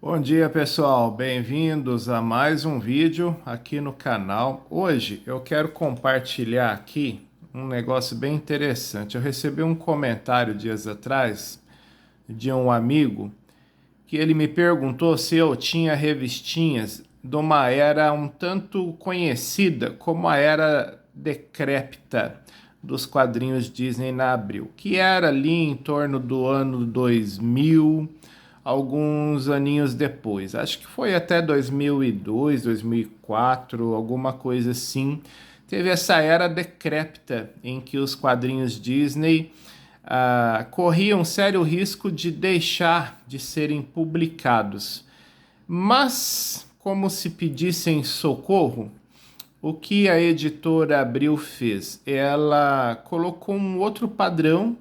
Bom dia, pessoal. Bem-vindos a mais um vídeo aqui no canal. Hoje eu quero compartilhar aqui um negócio bem interessante. Eu recebi um comentário dias atrás de um amigo que ele me perguntou se eu tinha revistinhas de uma era um tanto conhecida como a era decrépita dos quadrinhos Disney na Abril, que era ali em torno do ano 2000, alguns aninhos depois. Acho que foi até 2002, 2004, alguma coisa assim. Teve essa era decrépita em que os quadrinhos Disney corriam sério risco de deixar de serem publicados. Mas, como se pedissem socorro, o que a editora Abril fez? Ela colocou um outro padrão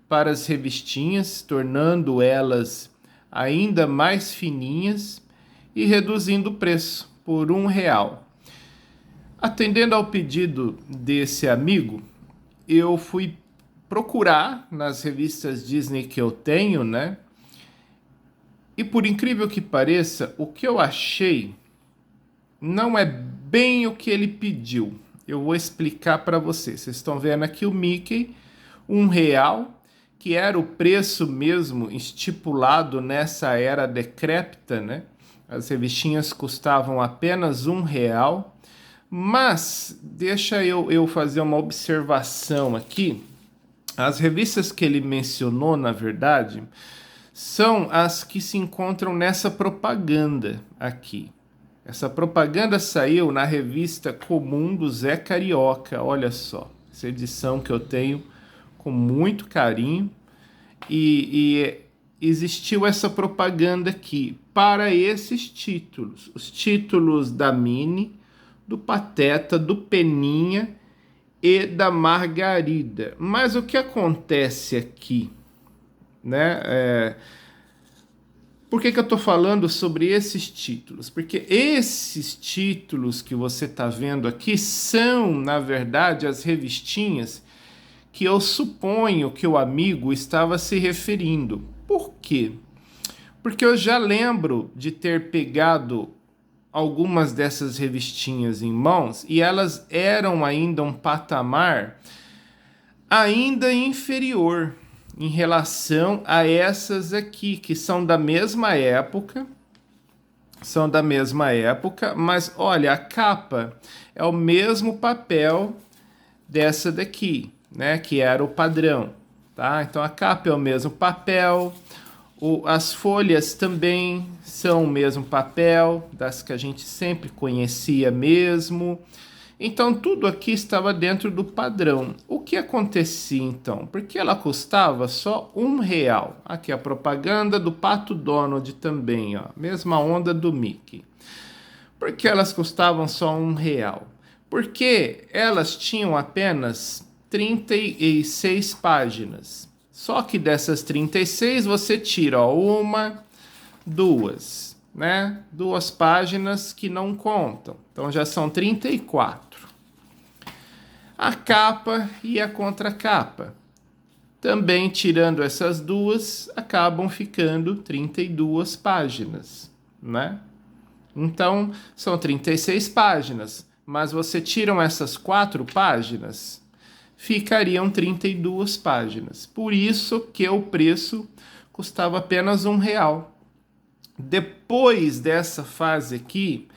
para as revistinhas, tornando elas ainda mais fininhas e reduzindo o preço por R$ 1. Atendendo ao pedido desse amigo, eu fui procurar nas revistas Disney que eu tenho, né? E por incrível que pareça, o que eu achei não é bem o que ele pediu. Eu vou explicar para vocês. Vocês estão vendo aqui o Mickey, R$ 1, que era o preço mesmo estipulado nessa era decrépita, né? As revistinhas custavam apenas R$ 1. Mas deixa eu fazer uma observação aqui. As revistas que ele mencionou, na verdade, são as que se encontram nessa propaganda aqui. Essa propaganda saiu na revista comum do Zé Carioca, olha só. Essa edição que eu tenho com muito carinho. E existiu essa propaganda aqui para esses títulos. Os títulos da Minnie, do Pateta, do Peninha e da Margarida. Mas o que acontece aqui, né? Por que eu estou falando sobre esses títulos? Porque esses títulos que você está vendo aqui são, na verdade, as revistinhas que eu suponho que o amigo estava se referindo. Por quê? Porque eu já lembro de ter pegado algumas dessas revistinhas em mãos e elas eram ainda um patamar ainda inferior em relação a essas aqui, que são da mesma época, mas olha, a capa é o mesmo papel dessa daqui, né, que era o padrão, tá? Então a capa é o mesmo papel, as folhas também são o mesmo papel, das que a gente sempre conhecia mesmo. Então tudo aqui estava dentro do padrão. O que acontecia então? Porque ela custava só R$ 1. Aqui a propaganda do Pato Donald também, ó, mesma onda do Mickey. Por que elas custavam só R$ 1? Porque elas tinham apenas 36 páginas. Só que dessas 36 você tira, ó, uma, duas, né? Duas páginas que não contam. Então já são 34. A capa e a contracapa. Também tirando essas duas, acabam ficando 32 páginas, né? Então, são 36 páginas, mas você tiram essas 4 páginas, ficariam 32 páginas. Por isso que o preço custava apenas R$ 1. Depois dessa fase aqui,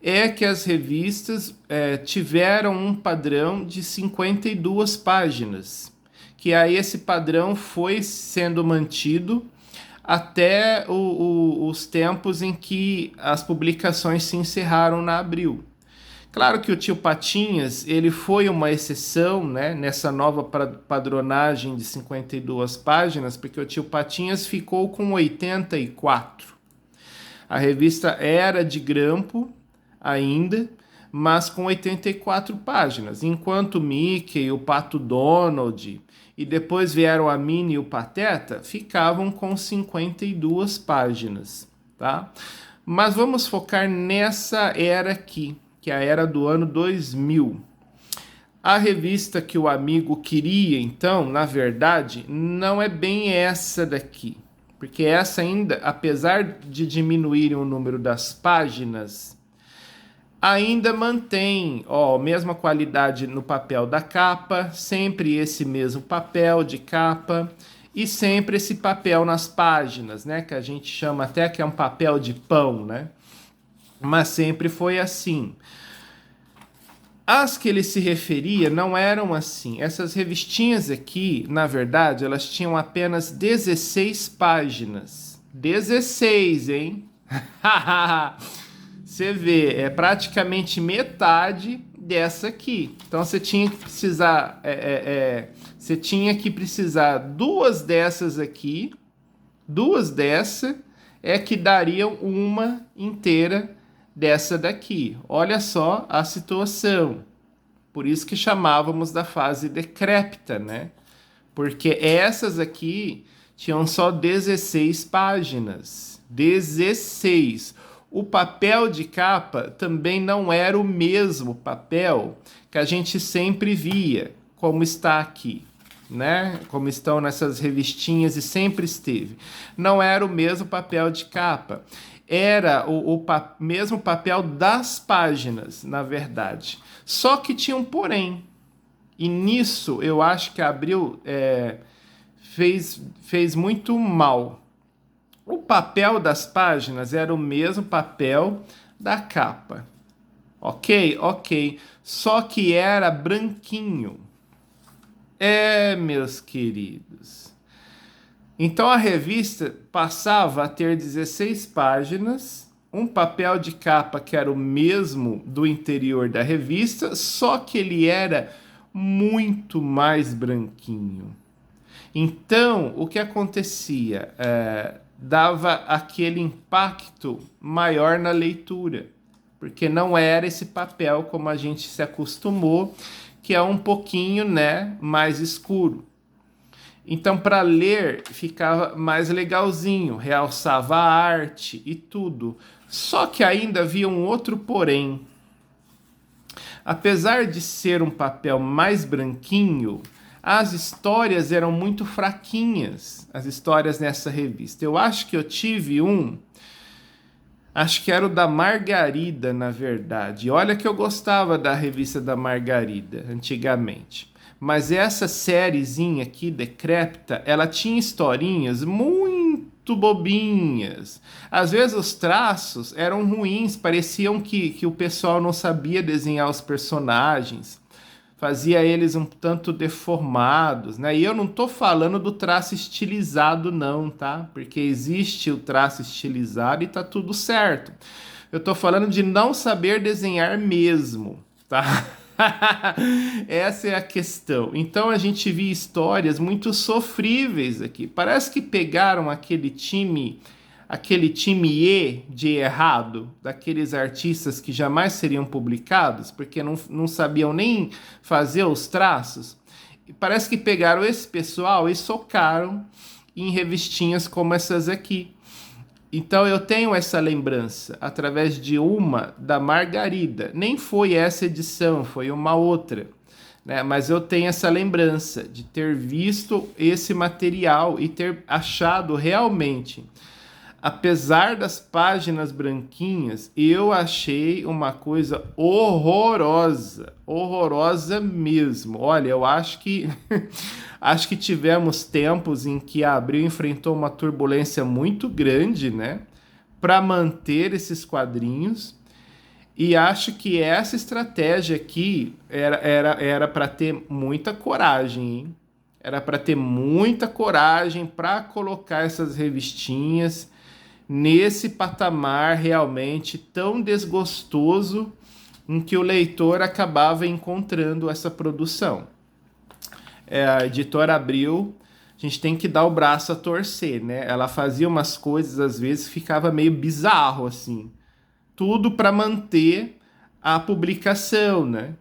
é que as revistas tiveram um padrão de 52 páginas, que aí esse padrão foi sendo mantido até os tempos em que as publicações se encerraram na Abril. Claro que o Tio Patinhas ele foi uma exceção, né, nessa nova padronagem de 52 páginas, porque o Tio Patinhas ficou com 84. A revista era de grampo ainda, mas com 84 páginas, enquanto o Mickey, o Pato Donald e depois vieram a Minnie e o Pateta, ficavam com 52 páginas, tá? Mas vamos focar nessa era aqui, que é a era do ano 2000. A revista que o amigo queria, então, na verdade, não é bem essa daqui, Porque essa ainda, apesar de diminuírem o número das páginas, ainda mantém, ó, a mesma qualidade no papel da capa, sempre esse mesmo papel de capa e sempre esse papel nas páginas, né? Que a gente chama até que é um papel de pão, né? Mas sempre foi assim. As que ele se referia não eram assim. Essas revistinhas aqui, na verdade, elas tinham apenas 16 páginas. 16, hein? Você vê, é praticamente metade dessa aqui. Então você tinha que precisar, você tinha que precisar duas dessas aqui, duas dessa é que dariam uma inteira dessa daqui. Olha só a situação. Por isso que chamávamos da fase decrépita, né? Porque essas aqui tinham só 16 páginas. 16. O papel de capa também não era o mesmo papel que a gente sempre via, como está aqui, né? Como estão nessas revistinhas e sempre esteve. Não era o mesmo papel de capa. Era o mesmo papel das páginas, na verdade. Só que tinha um porém. E nisso eu acho que a Abril fez muito mal. O papel das páginas era o mesmo papel da capa. Ok? Ok. Só que era branquinho. Meus queridos. Então a revista passava a ter 16 páginas, um papel de capa que era o mesmo do interior da revista, só que ele era muito mais branquinho. Então, o que acontecia? Dava aquele impacto maior na leitura, porque não era esse papel como a gente se acostumou, que é um pouquinho, né, mais escuro. Então, para ler, ficava mais legalzinho, realçava a arte e tudo. Só que ainda havia um outro porém. Apesar de ser um papel mais branquinho, as histórias eram muito fraquinhas, as histórias nessa revista. Eu acho que eu tive acho que era o da Margarida, na verdade. Olha que eu gostava da revista da Margarida, antigamente. Mas essa sériezinha aqui, Decrépita, ela tinha historinhas muito bobinhas. Às vezes os traços eram ruins, pareciam que o pessoal não sabia desenhar os personagens. Fazia eles um tanto deformados, né? E eu não tô falando do traço estilizado não, tá? Porque existe o traço estilizado e tá tudo certo. Eu tô falando de não saber desenhar mesmo, tá? Essa é a questão. Então a gente via histórias muito sofríveis aqui. Parece que pegaram aquele time E de errado, daqueles artistas que jamais seriam publicados, porque não sabiam nem fazer os traços. E parece que pegaram esse pessoal e socaram em revistinhas como essas aqui. Então eu tenho essa lembrança através de uma da Margarida. Nem foi essa edição, foi uma outra, né? Mas eu tenho essa lembrança de ter visto esse material e ter achado realmente, apesar das páginas branquinhas, eu achei uma coisa horrorosa, horrorosa mesmo. Olha, eu acho que acho que tivemos tempos em que a Abril enfrentou uma turbulência muito grande, né, para manter esses quadrinhos. E acho que essa estratégia aqui era para ter muita coragem, hein? Era para ter muita coragem para colocar essas revistinhas nesse patamar realmente tão desgostoso em que o leitor acabava encontrando essa produção. A editora Abril, a gente tem que dar o braço a torcer, né? Ela fazia umas coisas, às vezes, ficava meio bizarro, assim. Tudo para manter a publicação, né?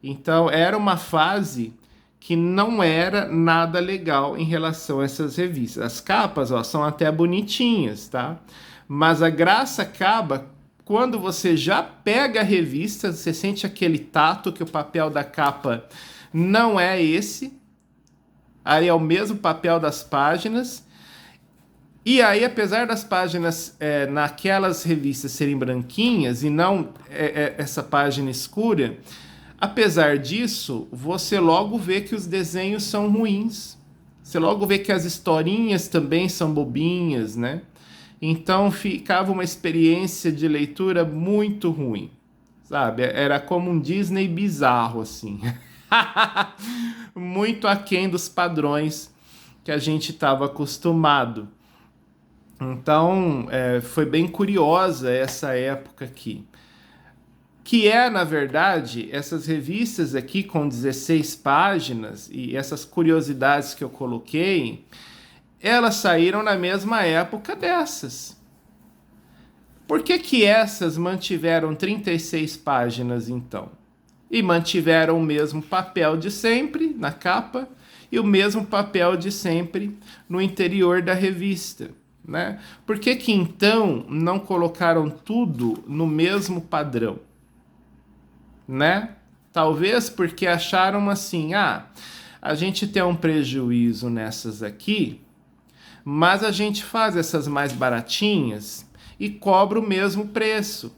Então, era uma fase que não era nada legal em relação a essas revistas. As capas, ó, são até bonitinhas, tá? Mas a graça acaba quando você já pega a revista, você sente aquele tato que o papel da capa não é esse, aí é o mesmo papel das páginas, E aí, apesar das páginas naquelas revistas serem branquinhas e não essa página escura, apesar disso, você logo vê que os desenhos são ruins. Você logo vê que as historinhas também são bobinhas, né? Então ficava uma experiência de leitura muito ruim, sabe? Era como um Disney bizarro, assim. Muito aquém dos padrões que a gente estava acostumado. Então, foi bem curiosa essa época aqui. Que é, na verdade, essas revistas aqui com 16 páginas e essas curiosidades que eu coloquei, elas saíram na mesma época dessas. Por que que essas mantiveram 36 páginas, então? E mantiveram o mesmo papel de sempre na capa e o mesmo papel de sempre no interior da revista, né? Por que que então não colocaram tudo no mesmo padrão, né? Talvez porque acharam assim, a gente tem um prejuízo nessas aqui, mas a gente faz essas mais baratinhas e cobra o mesmo preço.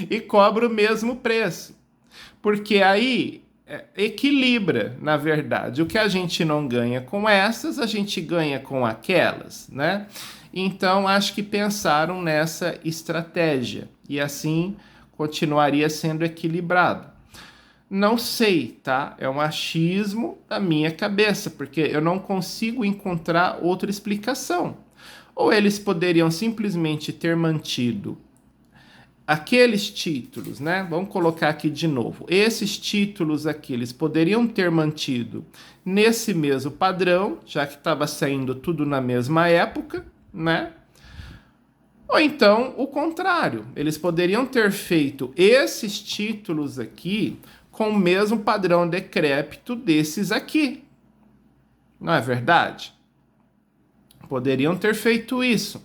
E cobra o mesmo preço. Porque aí equilibra, na verdade. O que a gente não ganha com essas, a gente ganha com aquelas, né? Então, acho que pensaram nessa estratégia. E assim continuaria sendo equilibrado. Não sei, tá? É um achismo da minha cabeça, porque eu não consigo encontrar outra explicação. Ou eles poderiam simplesmente ter mantido aqueles títulos, né? Vamos colocar aqui de novo. Esses títulos aqui, eles poderiam ter mantido nesse mesmo padrão, já que estava saindo tudo na mesma época, né? Ou então, o contrário. Eles poderiam ter feito esses títulos aqui com o mesmo padrão decrépito desses aqui. Não é verdade? Poderiam ter feito isso.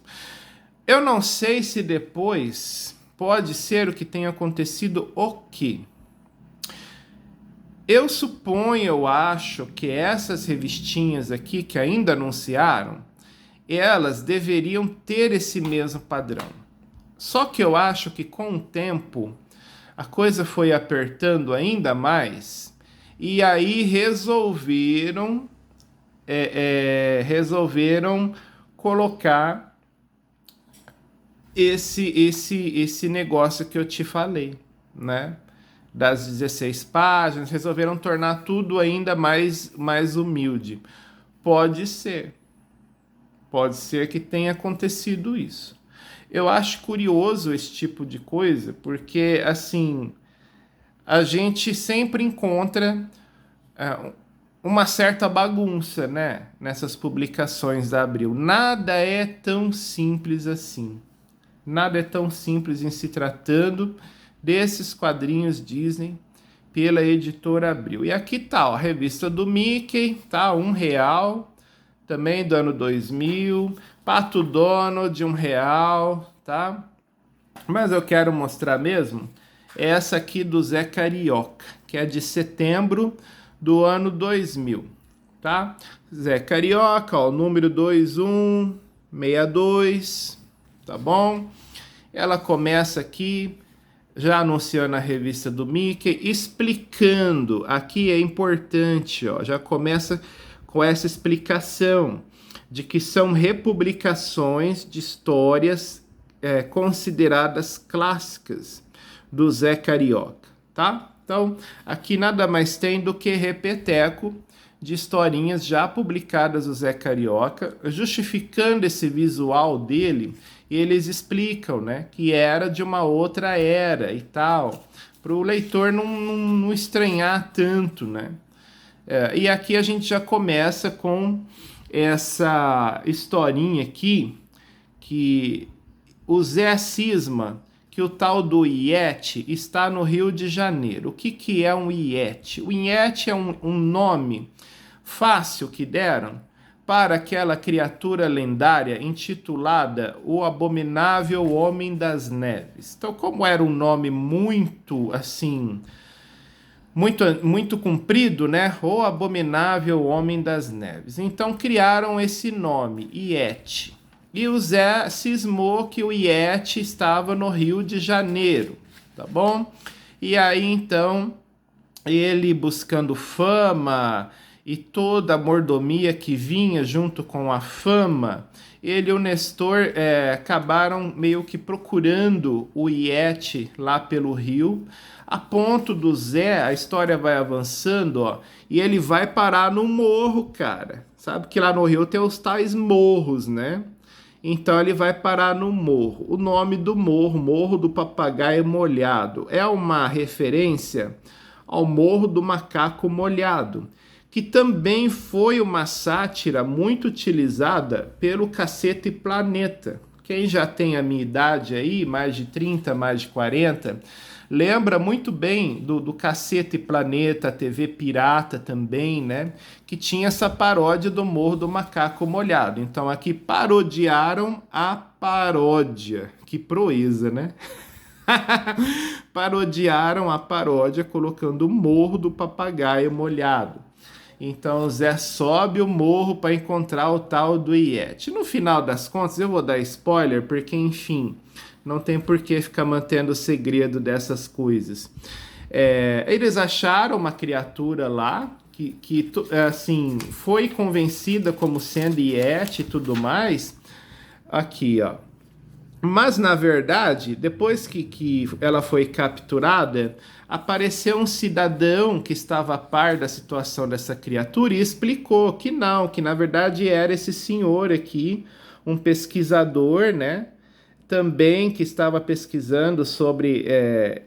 Eu não sei se depois pode ser o que tenha acontecido o quê? Eu suponho, eu acho que essas revistinhas aqui que ainda anunciaram, elas deveriam ter esse mesmo padrão. Só que eu acho que com o tempo a coisa foi apertando ainda mais e aí resolveram colocar esse negócio que eu te falei, né? Das 16 páginas, resolveram tornar tudo ainda mais humilde. Pode ser que tenha acontecido isso. Eu acho curioso esse tipo de coisa, porque assim, a gente sempre encontra uma certa bagunça, né, nessas publicações da Abril. Nada é tão simples assim. Nada é tão simples em se tratando desses quadrinhos Disney pela editora Abril. E aqui tá, ó, a revista do Mickey, tá, R$1, também do ano 2000, Pato Donald de R$1, tá? Mas eu quero mostrar mesmo essa aqui do Zé Carioca, que é de setembro do ano 2000, tá? Zé Carioca, ó, número 2162, tá bom? Ela começa aqui, já anunciando a revista do Mickey, explicando, aqui é importante, ó, já começa com essa explicação de que são republicações de histórias consideradas clássicas do Zé Carioca, tá? Então, aqui nada mais tem do que repeteco de historinhas já publicadas do Zé Carioca, justificando esse visual dele, e eles explicam, né, que era de uma outra era e tal, para o leitor não estranhar tanto, né? E aqui a gente já começa com essa historinha aqui, que o Zé cisma que o tal do Iete está no Rio de Janeiro. O que é um Iete? O Iete é um nome fácil que deram para aquela criatura lendária intitulada O Abominável Homem das Neves. Então, como era um nome muito, assim, muito comprido, né? O abominável homem das neves. Então criaram esse nome, Iete. E o Zé cismou que o Iete estava no Rio de Janeiro, tá bom? E aí então ele buscando fama e toda a mordomia que vinha junto com a fama, ele e o Nestor acabaram meio que procurando o Iete lá pelo rio, a ponto do Zé, a história vai avançando, ó, e ele vai parar no morro, cara. Sabe que lá no Rio tem os tais morros, né? Então ele vai parar no morro. O nome do morro, Morro do Papagaio Molhado, é uma referência ao Morro do Macaco Molhado, que também foi uma sátira muito utilizada pelo Cacete Planeta. Quem já tem a minha idade aí, mais de 30, mais de 40, lembra muito bem do Cacete Planeta, TV Pirata também, né? Que tinha essa paródia do Morro do Macaco Molhado. Então aqui parodiaram a paródia. Que proeza, né? Parodiaram a paródia colocando o Morro do Papagaio Molhado. Então o Zé sobe o morro para encontrar o tal do Iete. No final das contas, eu vou dar spoiler, porque enfim, não tem por que ficar mantendo o segredo dessas coisas. Eles acharam uma criatura lá que assim, foi convencida como sendo Iete e tudo mais. Aqui, ó. Mas, na verdade, depois que ela foi capturada, apareceu um cidadão que estava a par da situação dessa criatura e explicou que não, que na verdade era esse senhor aqui, um pesquisador, né? Também que estava pesquisando sobre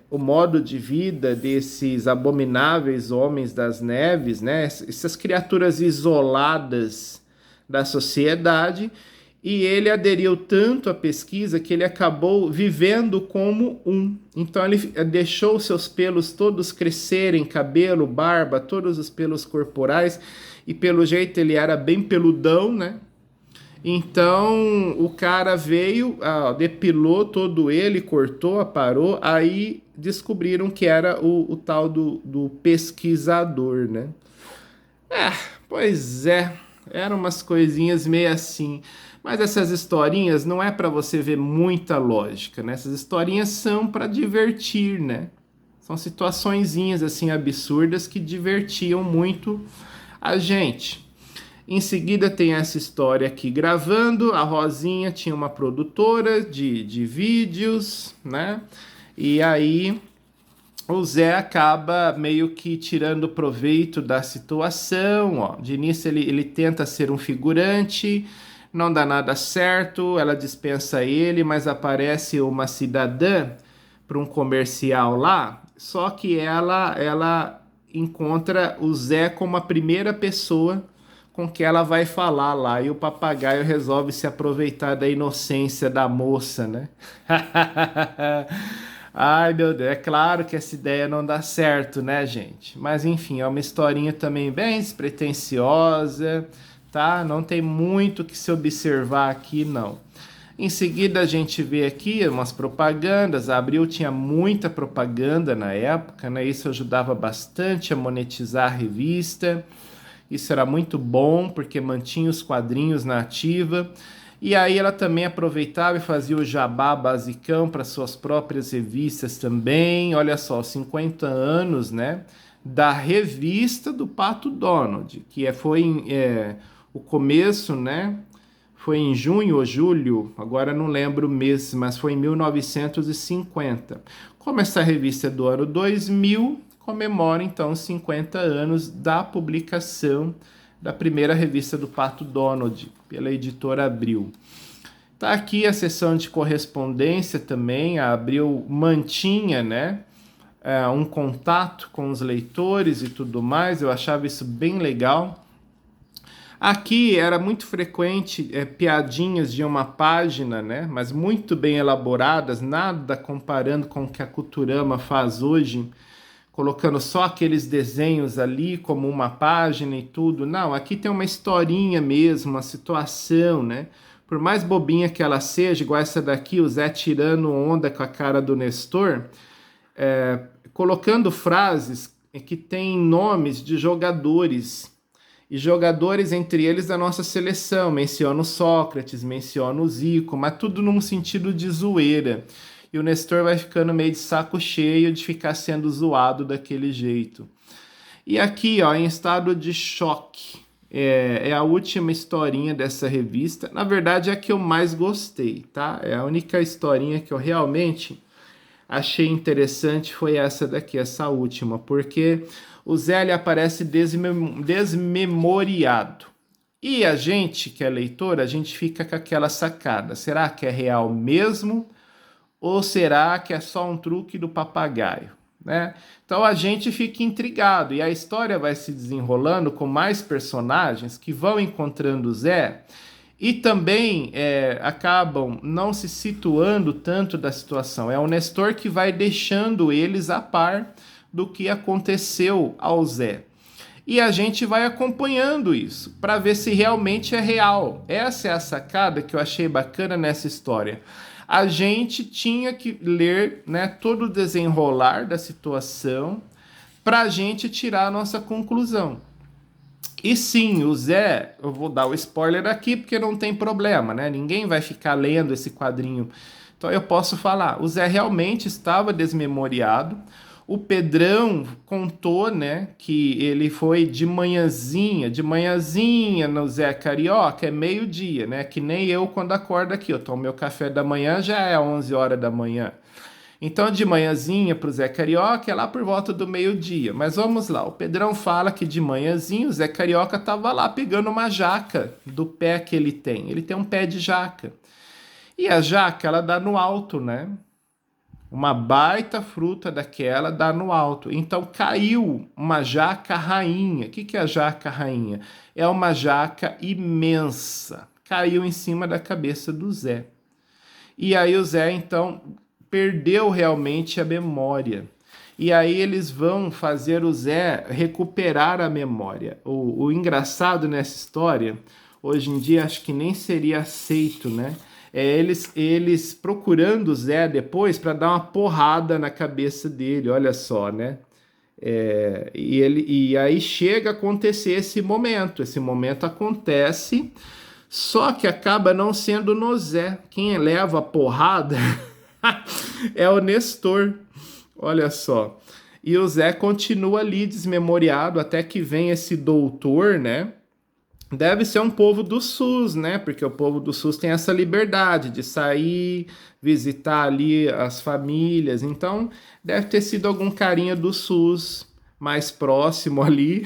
o modo de vida desses abomináveis homens das neves, né? Essas criaturas isoladas da sociedade. E ele aderiu tanto à pesquisa que ele acabou vivendo como um. Então ele deixou seus pelos todos crescerem, cabelo, barba, todos os pelos corporais, e pelo jeito ele era bem peludão, né? Então o cara veio, depilou todo ele, cortou, aparou, aí descobriram que era o tal do pesquisador, né? Pois é, eram umas coisinhas meio assim. Mas essas historinhas não é para você ver muita lógica, né? Essas historinhas são para divertir, né? São situaçõezinhas assim absurdas que divertiam muito a gente. Em seguida tem essa história aqui gravando. A Rosinha tinha uma produtora de vídeos, né? E aí o Zé acaba meio que tirando proveito da situação, ó. De início ele tenta ser um figurante, não dá nada certo, ela dispensa ele, mas aparece uma cidadã para um comercial lá, só que ela encontra o Zé como a primeira pessoa com que ela vai falar lá, e o papagaio resolve se aproveitar da inocência da moça, né? Ai, meu Deus, é claro que essa ideia não dá certo, né, gente? Mas enfim, é uma historinha também bem despretensiosa, tá? Não tem muito que se observar aqui, não. Em seguida a gente vê aqui umas propagandas. A Abril tinha muita propaganda na época, né? Isso ajudava bastante a monetizar a revista. Isso era muito bom, porque mantinha os quadrinhos na ativa. E aí ela também aproveitava e fazia o jabá basicão para suas próprias revistas também. Olha só, 50 anos, né? Da revista do Pato Donald, que foi o começo, né? Foi em junho ou julho, agora não lembro o mês, mas foi em 1950. Como essa revista é do ano 2000, comemora então os 50 anos da publicação da primeira revista do Pato Donald, pela editora Abril. Tá aqui a seção de correspondência também. A Abril mantinha, né, um contato com os leitores e tudo mais. Eu achava isso bem legal. Aqui era muito frequente piadinhas de uma página, né, mas muito bem elaboradas, nada comparando com o que a Culturama faz hoje, colocando só aqueles desenhos ali como uma página e tudo. Não, aqui tem uma historinha mesmo, uma situação, né? Por mais bobinha que ela seja, igual essa daqui, o Zé tirando onda com a cara do Nestor, colocando frases que tem nomes de jogadores, e jogadores entre eles da nossa seleção. Menciona o Sócrates, menciona o Zico, mas tudo num sentido de zoeira. E o Nestor vai ficando meio de saco cheio de ficar sendo zoado daquele jeito. E aqui, ó, em estado de choque, é a última historinha dessa revista. Na verdade, é a que eu mais gostei, tá? É a única historinha que eu realmente achei interessante foi essa daqui, essa última, porque o Zé ele aparece desmemoriado. E a gente, que é leitor, a gente fica com aquela sacada. Será que é real mesmo? Ou será que é só um truque do papagaio? Né? Então a gente fica intrigado e a história vai se desenrolando com mais personagens que vão encontrando o Zé e também acabam não se situando tanto da situação. É o Nestor que vai deixando eles a par do que aconteceu ao Zé. E a gente vai acompanhando isso para ver se realmente é real. Essa é a sacada que eu achei bacana nessa história. A gente tinha que ler, né, todo o desenrolar da situação para a gente tirar a nossa conclusão. E sim, o Zé, eu vou dar o spoiler aqui porque não tem problema, né? Ninguém vai ficar lendo esse quadrinho. Então eu posso falar, o Zé realmente estava desmemoriado. O Pedrão contou, né, que ele foi de manhãzinha no Zé Carioca, é meio-dia, né, que nem eu quando acordo aqui, eu tomo meu café da manhã, já é 11 horas da manhã. Então, de manhãzinha pro Zé Carioca é lá por volta do meio-dia. Mas vamos lá, o Pedrão fala que de manhãzinho o Zé Carioca tava lá pegando uma jaca do pé que ele tem. Ele tem um pé de jaca. E a jaca, ela dá no alto, né? Uma baita fruta daquela dá no alto. Então caiu uma jaca rainha. O que é a jaca rainha? É uma jaca imensa. Caiu em cima da cabeça do Zé. E aí o Zé, então, perdeu realmente a memória. E aí eles vão fazer o Zé recuperar a memória. O engraçado nessa história, hoje em dia acho que nem seria aceito, né? Eles procurando o Zé depois para dar uma porrada na cabeça dele, olha só, né? E aí chega a acontecer esse momento acontece, só que acaba não sendo no Zé. Quem leva a porrada é o Nestor, olha só. E o Zé continua ali desmemoriado até que vem esse doutor, né? Deve ser um povo do SUS, né? Porque o povo do SUS tem essa liberdade de sair, visitar ali as famílias. Então, deve ter sido algum carinha do SUS mais próximo ali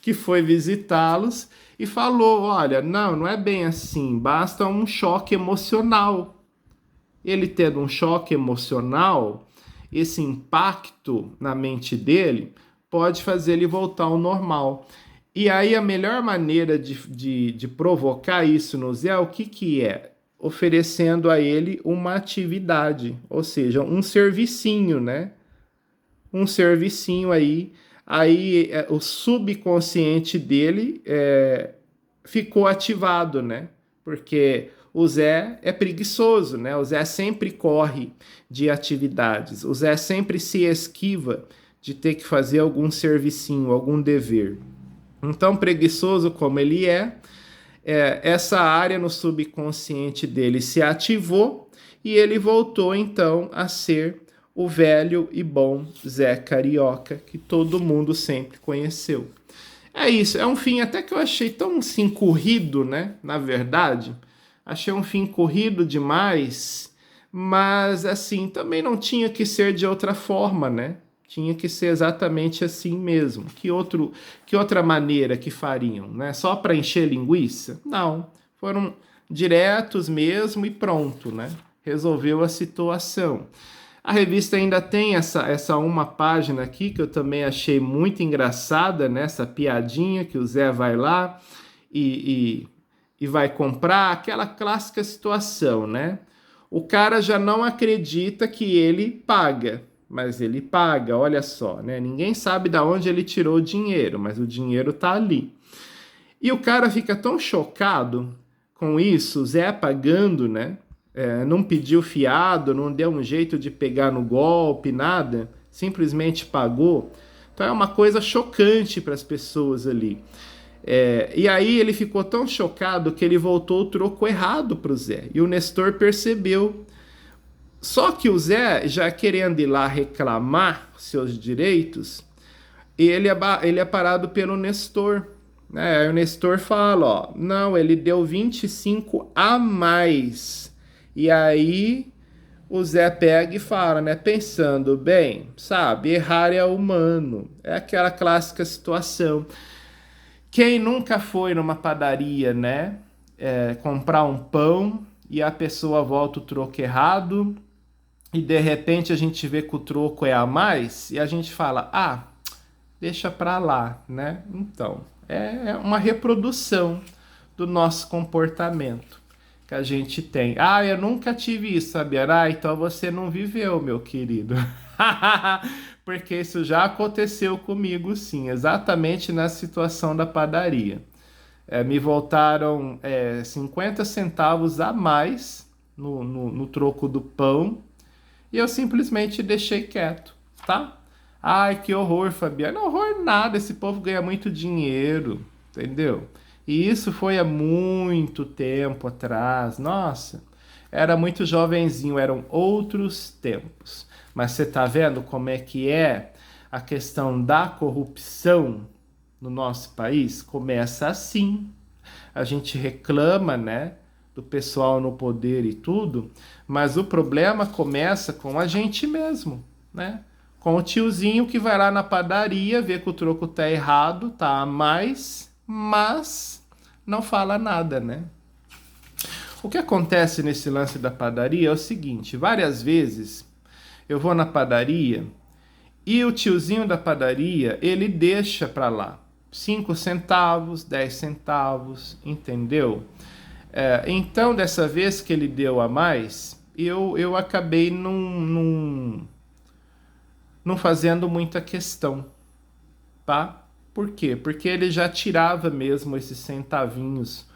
que foi visitá-los e falou: olha, não é bem assim, basta um choque emocional. Ele tendo um choque emocional, esse impacto na mente dele pode fazer ele voltar ao normal. E aí a melhor maneira de provocar isso no Zé, o que é? Oferecendo a ele uma atividade, ou seja, um servicinho, né? Um servicinho aí. Aí o subconsciente dele ficou ativado, né? Porque o Zé é preguiçoso, né? O Zé sempre corre de atividades. O Zé sempre se esquiva de ter que fazer algum servicinho, algum dever. Então, preguiçoso como ele essa área no subconsciente dele se ativou e ele voltou então a ser o velho e bom Zé Carioca que todo mundo sempre conheceu. É isso, é um fim até que eu achei tão assim corrido, né? Na verdade, achei um fim corrido demais, mas assim, também não tinha que ser de outra forma, né? Tinha que ser exatamente assim mesmo. Que outra maneira que fariam, né? Só para encher linguiça? Não, foram diretos mesmo e pronto, né? Resolveu a situação. A revista ainda tem essa uma página aqui que eu também achei muito engraçada, né? Essa piadinha que o Zé vai lá e vai comprar, aquela clássica situação, né? O cara já não acredita que ele paga, mas ele paga, olha só, né? Ninguém sabe de onde ele tirou o dinheiro, mas o dinheiro tá ali. E o cara fica tão chocado com isso, o Zé pagando, né? Não pediu fiado, não deu um jeito de pegar no golpe, nada, simplesmente pagou. Então é uma coisa chocante para as pessoas ali. E aí ele ficou tão chocado que ele voltou o troco errado para o Zé. E o Nestor percebeu. Só que o Zé, já querendo ir lá reclamar seus direitos, ele é parado pelo Nestor. Né? Aí o Nestor fala, ó, não, ele deu 25 a mais. E aí o Zé pega e fala, né, pensando bem, sabe, errar é humano. É aquela clássica situação. Quem nunca foi numa padaria, né, comprar um pão e a pessoa volta o troco errado e de repente a gente vê que o troco é a mais e a gente fala, ah, deixa pra lá, né? Então, é uma reprodução do nosso comportamento que a gente tem. Ah, eu nunca tive isso, sabia? Ah, então você não viveu, meu querido. Porque isso já aconteceu comigo, sim, exatamente na situação da padaria. Me voltaram 50 centavos a mais no troco do pão e eu simplesmente deixei quieto, tá? Ai, que horror, Fabiana. Horror nada, esse povo ganha muito dinheiro, entendeu? E isso foi há muito tempo atrás. Nossa, era muito jovenzinho, eram outros tempos. Mas você tá vendo como é que é a questão da corrupção no nosso país? Começa assim. A gente reclama, né, do pessoal no poder e tudo, mas o problema começa com a gente mesmo, né? Com o tiozinho que vai lá na padaria, vê que o troco tá errado, tá a mais, mas não fala nada, né? O que acontece nesse lance da padaria é o seguinte, várias vezes eu vou na padaria e o tiozinho da padaria, ele deixa pra lá 5 centavos, 10 centavos, entendeu? Então, dessa vez que ele deu a mais, eu acabei não fazendo muita questão, tá? Por quê? Porque ele já tirava mesmo esses centavinhos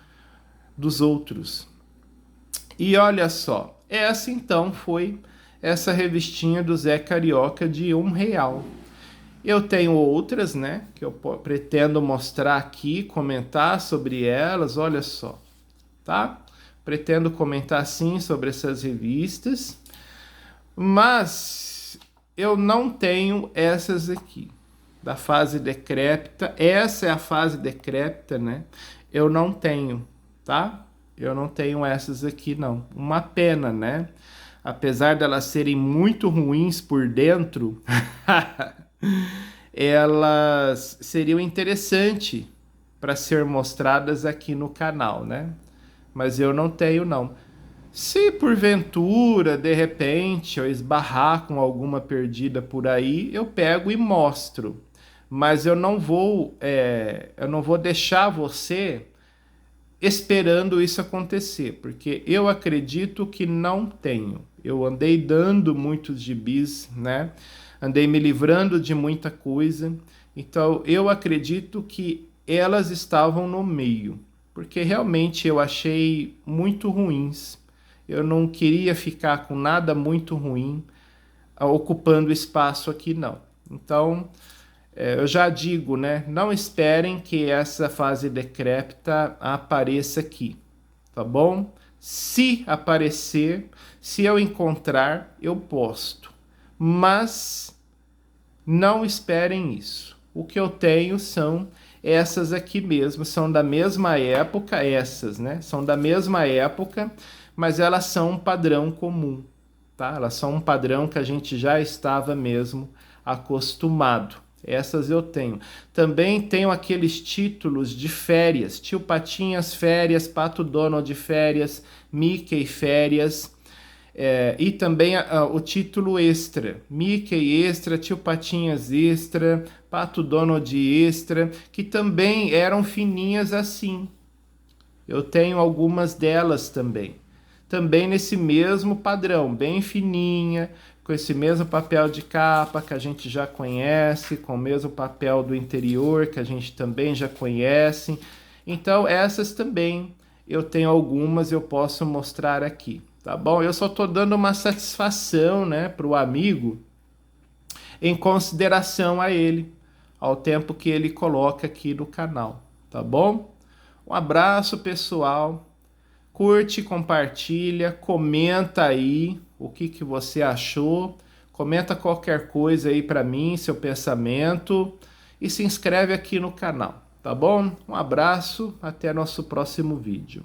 dos outros. E olha só, essa então foi essa revistinha do Zé Carioca de R$1. Eu tenho outras, né, que eu pretendo mostrar aqui, comentar sobre elas, olha só, tá? Pretendo comentar sim sobre essas revistas, mas eu não tenho essas aqui, da fase decrépita. Essa é a fase decrépita, né? Eu não tenho, tá? Eu não tenho essas aqui, não. Uma pena, né? Apesar delas serem muito ruins por dentro, elas seriam interessantes para ser mostradas aqui no canal, né? Mas eu não tenho, não. Se porventura, de repente, eu esbarrar com alguma perdida por aí, eu pego e mostro. Mas eu não vou deixar você esperando isso acontecer, porque eu acredito que não tenho. Eu andei dando muitos gibis, né? Andei me livrando de muita coisa. Então eu acredito que elas estavam no meio, porque realmente eu achei muito ruins. Eu não queria ficar com nada muito ruim ocupando espaço aqui, não. Então, eu já digo, né? Não esperem que essa fase decrépita apareça aqui, tá bom? Se aparecer, se eu encontrar, eu posto. Mas não esperem isso. O que eu tenho são essas aqui mesmo, são da mesma época, essas, né? São da mesma época, mas elas são um padrão comum, tá? Elas são um padrão que a gente já estava mesmo acostumado. Essas eu tenho. Também tenho aqueles títulos de férias. Tio Patinhas férias, Pato Donald férias, Mickey férias. E também o título extra. Mickey extra, Tio Patinhas extra, Pato Donald extra. Que também eram fininhas assim. Eu tenho algumas delas também. Também nesse mesmo padrão, bem fininha, com esse mesmo papel de capa que a gente já conhece, com o mesmo papel do interior que a gente também já conhece. Então essas também eu tenho algumas, eu posso mostrar aqui, tá bom? Eu só estou dando uma satisfação, né, para o amigo em consideração a ele, ao tempo que ele coloca aqui no canal, tá bom? Um abraço, pessoal. Curte, compartilha, comenta aí o que você achou. Comenta qualquer coisa aí para mim, seu pensamento. E se inscreve aqui no canal, tá bom? Um abraço, até nosso próximo vídeo.